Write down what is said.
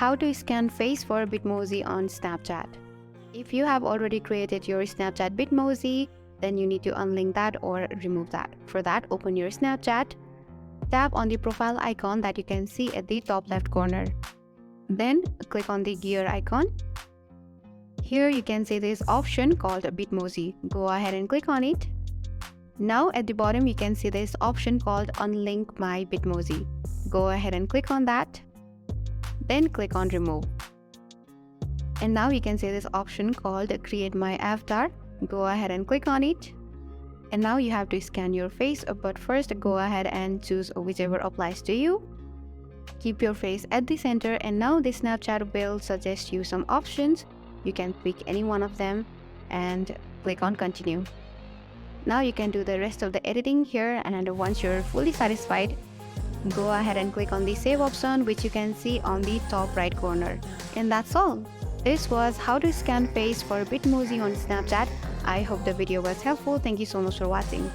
how to scan face for Bitmoji on Snapchat. If you have already created your Snapchat Bitmoji, then you need to unlink that or remove that. For that, open your Snapchat, tap on the profile icon that you can see at the top left corner. Then click on the gear icon. Here you can see this option called Bitmoji. Go ahead and click on it. Now at the bottom you can see this option called Unlink My Bitmoji. Go ahead and click on that. Then click on Remove. And now you can see this option called Create My Avatar. Go ahead and click on it. And now you have to scan your face, but first go ahead and choose whichever applies to you. Keep your face at the center, and now the Snapchat will suggest you some options. You can pick any one of them and click on Continue. Now you can do the rest of the editing here, and once you're fully satisfied, go ahead and click on the Save option, which you can see on the top right corner. And that's all. This was how to scan face for Bitmoji on Snapchat. I hope the video was helpful. Thank you so much for watching.